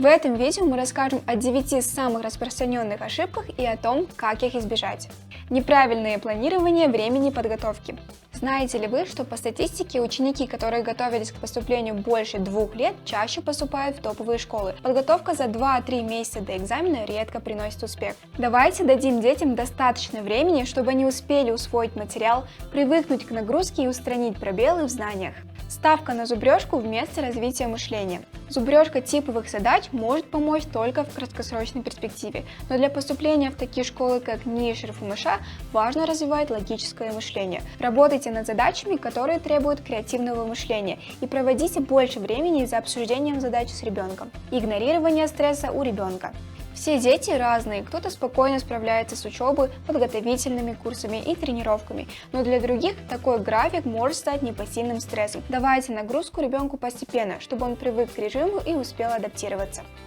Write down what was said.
этом видео мы расскажем о 9 самых распространенных ошибках и о том, как их избежать. Неправильное планирование времени подготовки. Знаете ли вы, что по статистике ученики, которые готовились к поступлению больше 2 лет, чаще поступают в топовые школы? Подготовка за 2-3 месяца до экзамена редко приносит успех. Давайте дадим детям достаточно времени, чтобы они успели усвоить материал, привыкнуть к нагрузке и устранить пробелы в знаниях. Ставка на зубрежку вместо развития мышления. Зубрежка типовых задач может помочь только в краткосрочной перспективе, но для поступления в такие школы, как НИИ и РФМШ, важно развивать логическое мышление. Работайте над задачами, которые требуют креативного мышления, и проводите больше времени за обсуждением задач с ребенком. Игнорирование стресса у ребенка. Все дети разные, кто-то спокойно справляется с учебой, подготовительными курсами и тренировками, но для других такой график может стать непосильным стрессом. Давайте нагрузку ребенку постепенно, чтобы он привык к режиму и успел адаптироваться.